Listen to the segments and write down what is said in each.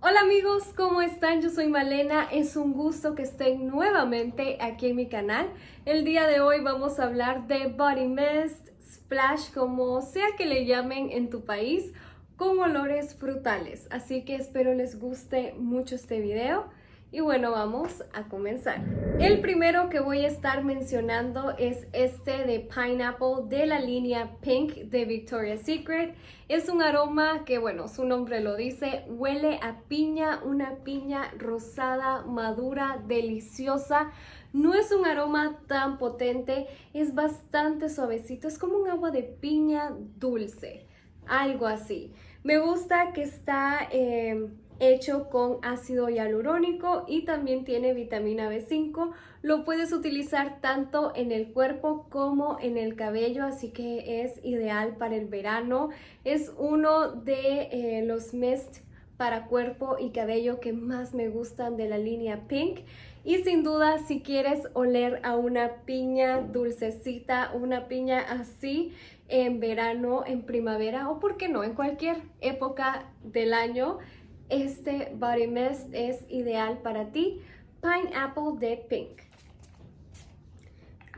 Hola amigos, ¿cómo están? Yo soy Malena, es un gusto que estén nuevamente aquí en mi canal. El día de hoy vamos a hablar de Body Mist, Splash, como sea que le llamen en tu país, con olores frutales. Así que espero les guste mucho este video. Y bueno, vamos a comenzar. El primero que voy a estar mencionando es este de Pineapple de la línea Pink de Victoria's Secret. Es un aroma que, bueno, su nombre lo dice, huele a piña, una piña rosada, madura, deliciosa. No es un aroma tan potente, es bastante suavecito, es como un agua de piña dulce, algo así. Me gusta que está hecho con ácido hialurónico y también tiene vitamina B5. Lo puedes utilizar tanto en el cuerpo como en el cabello, así que es ideal para el verano. Es uno de los mist para cuerpo y cabello que más me gustan de la línea Pink. Y sin duda, si quieres oler a una piña dulcecita, una piña así en verano, en primavera o por qué no, en cualquier época del año, este Body Mist es ideal para ti. Pineapple de Pink.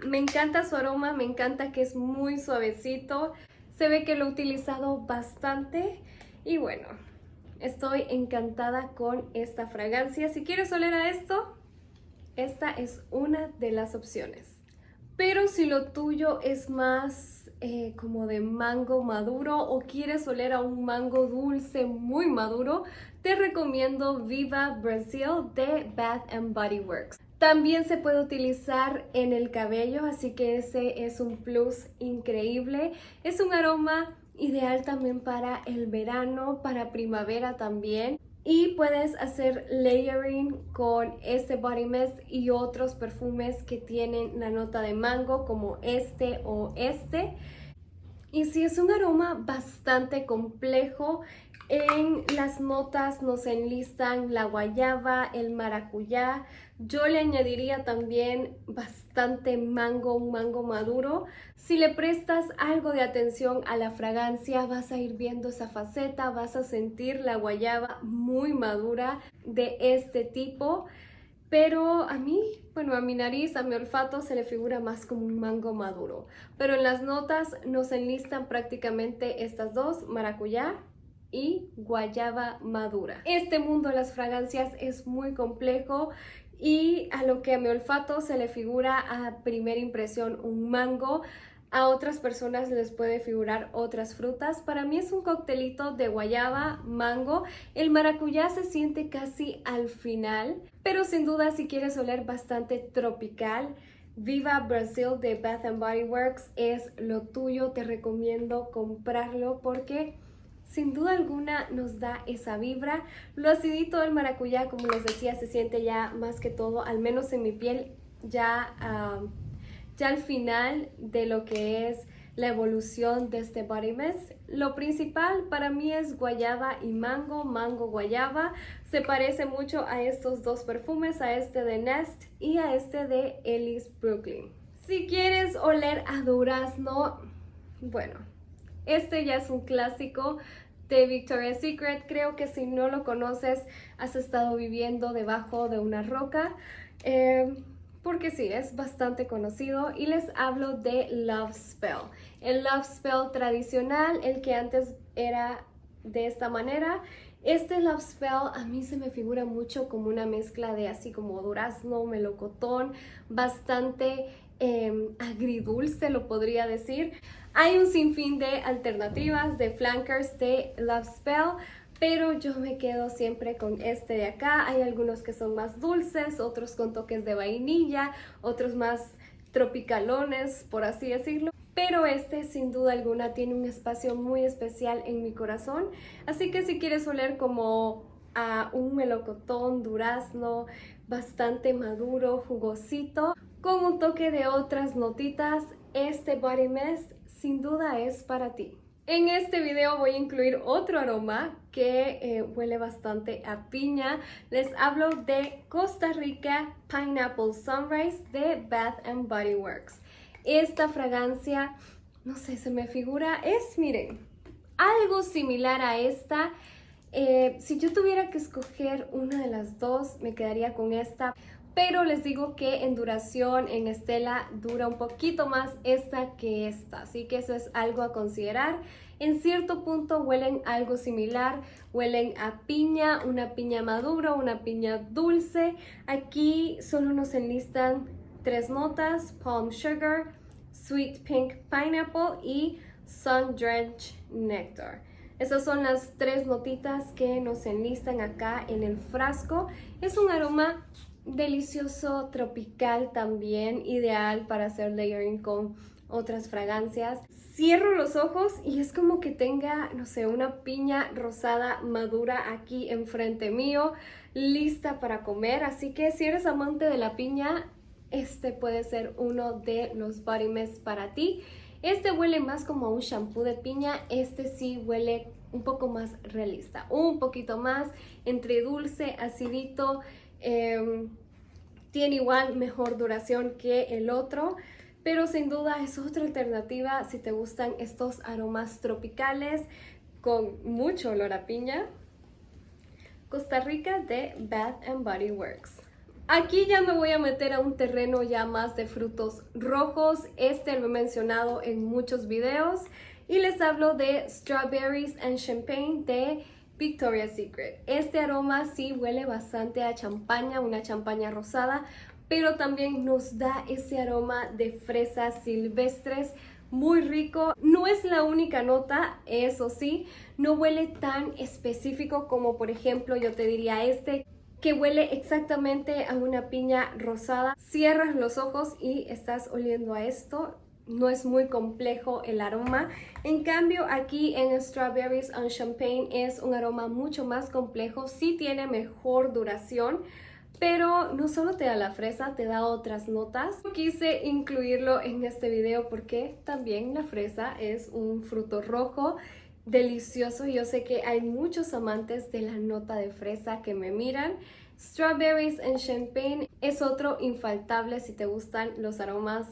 Me encanta su aroma, me encanta que es muy suavecito. Se ve que lo he utilizado bastante y bueno, estoy encantada con esta fragancia. Si quieres oler a esto, esta es una de las opciones. Pero si lo tuyo es más como de mango maduro o quieres oler a un mango dulce muy maduro, te recomiendo Viva Brazil de Bath and Body Works. También se puede utilizar en el cabello, así que ese es un plus increíble. Es un aroma ideal también para el verano, para primavera también. Y puedes hacer layering con este body mist y otros perfumes que tienen la nota de mango como este o este. Y sí, es un aroma bastante complejo. En las notas nos enlistan la guayaba, el maracuyá. Yo le añadiría también bastante mango, un mango maduro. Si le prestas algo de atención a la fragancia, vas a ir viendo esa faceta, vas a sentir la guayaba muy madura de este tipo. Pero a mí, bueno, a mi nariz, a mi olfato se le figura más como un mango maduro. Pero en las notas nos enlistan prácticamente estas dos, maracuyá y guayaba madura. Este mundo de las fragancias es muy complejo y a lo que a mi olfato se le figura a primera impresión un mango, a otras personas les puede figurar otras frutas. Para mí es un coctelito de guayaba, mango. El maracuyá se siente casi al final, pero sin duda si quieres oler bastante tropical, Viva Brazil de Bath and Body Works es lo tuyo. Te recomiendo comprarlo porque sin duda alguna nos da esa vibra. Lo acidito del maracuyá, como les decía, se siente ya más que todo, al menos en mi piel, ya al final de lo que es la evolución de este body mist. Lo principal para mí es guayaba y mango, mango guayaba. Se parece mucho a estos dos perfumes, a este de Nest y a este de Ellis Brooklyn. Si quieres oler a durazno, bueno, este ya es un clásico de Victoria's Secret. Creo que si no lo conoces, has estado viviendo debajo de una roca. Porque sí, es bastante conocido y les hablo de Love Spell. El Love Spell tradicional, el que antes era de esta manera. Este Love Spell a mí se me figura mucho como una mezcla de así como durazno, melocotón, bastante agridulce lo podría decir. Hay un sinfín de alternativas, de flankers de Love Spell, pero yo me quedo siempre con este de acá. Hay algunos que son más dulces, otros con toques de vainilla, otros más tropicalones, por así decirlo. Pero este sin duda alguna tiene un espacio muy especial en mi corazón. Así que si quieres oler como a un melocotón, durazno, bastante maduro, jugosito, con un toque de otras notitas, este Body Mist sin duda es para ti. En este video voy a incluir otro aroma que huele bastante a piña. Les hablo de Costa Rica Pineapple Sunrise de Bath and Body Works. Esta fragancia, no sé, se me figura, miren, algo similar a esta. Si yo tuviera que escoger una de las dos, me quedaría con esta. Pero les digo que en duración, en Estela, dura un poquito más esta que esta. Así que eso es algo a considerar. En cierto punto huelen algo similar. Huelen a piña, una piña madura, una piña dulce. Aquí solo nos enlistan 3 notas: Palm Sugar, Sweet Pink Pineapple y Sun Drenched Nectar. Esas son las 3 notitas que nos enlistan acá en el frasco. Es un aroma delicioso, tropical también, ideal para hacer layering con otras fragancias. Cierro los ojos y es como que tenga, no sé, una piña rosada madura aquí enfrente mío, lista para comer. Así que si eres amante de la piña, este puede ser uno de los body mists para ti. Este huele más como a un shampoo de piña, este sí huele un poco más realista, un poquito más entre dulce, acidito. Tiene igual mejor duración que el otro, pero sin duda es otra alternativa si te gustan estos aromas tropicales con mucho olor a piña. Costa Rica de Bath & Body Works. Aquí ya me voy a meter a un terreno ya más de frutos rojos. Este lo he mencionado en muchos videos y les hablo de Strawberries and Champagne de Victoria's Secret. Este aroma sí huele bastante a champaña, una champaña rosada, pero también nos da ese aroma de fresas silvestres muy rico. No es la única nota, eso sí, no huele tan específico como por ejemplo yo te diría este, que huele exactamente a una piña rosada. Cierras los ojos y estás oliendo a esto. No es muy complejo el aroma. En cambio, aquí en Strawberries and Champagne es un aroma mucho más complejo. Sí tiene mejor duración, pero no solo te da la fresa, te da otras notas. Quise incluirlo en este video porque también la fresa es un fruto rojo delicioso. Yo sé que hay muchos amantes de la nota de fresa que me miran. Strawberries and Champagne es otro infaltable si te gustan los aromas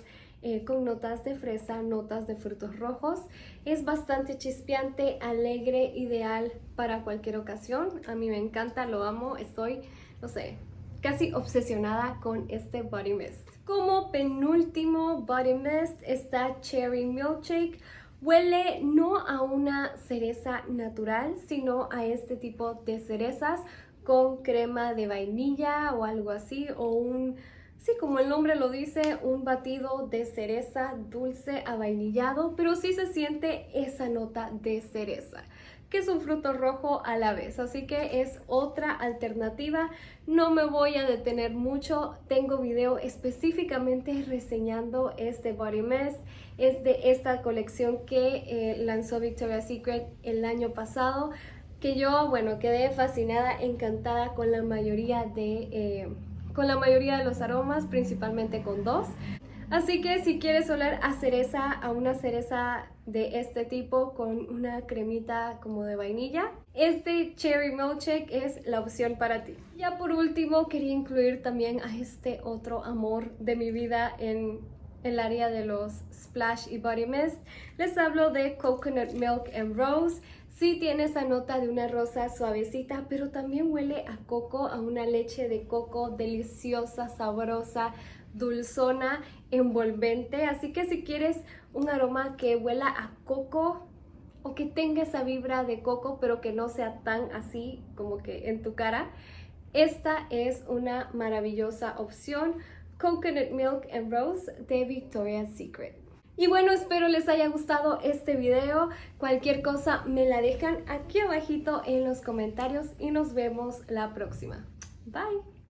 con notas de fresa, notas de frutos rojos. Es bastante chispeante, alegre, ideal para cualquier ocasión. A mí me encanta, lo amo, estoy, no sé, casi obsesionada con este body mist. Como penúltimo body mist está Cherry Milkshake. Huele no a una cereza natural, sino a este tipo de cerezas con crema de vainilla o algo así, o un, sí, como el nombre lo dice, un batido de cereza dulce avainillado, pero sí se siente esa nota de cereza, que es un fruto rojo a la vez, así que es otra alternativa. No me voy a detener mucho, tengo video específicamente reseñando este body mist. Es de esta colección que lanzó Victoria's Secret el año pasado, que yo, bueno, quedé fascinada, encantada con la mayoría de los aromas, principalmente con 2. Así que si quieres oler a cereza, a una cereza de este tipo con una cremita como de vainilla, este Cherry Milkshake es la opción para ti. Ya por último quería incluir también a este otro amor de mi vida en el área de los splash y body mist. Les hablo de Coconut Milk and Rose. Sí tiene esa nota de una rosa suavecita, pero también huele a coco, a una leche de coco deliciosa, sabrosa, dulzona, envolvente. Así que si quieres un aroma que huela a coco o que tenga esa vibra de coco, pero que no sea tan así como que en tu cara, esta es una maravillosa opción. Coconut Milk and Rose de Victoria's Secret. Y bueno, espero les haya gustado este video. Cualquier cosa me la dejan aquí abajito en los comentarios y nos vemos la próxima. Bye.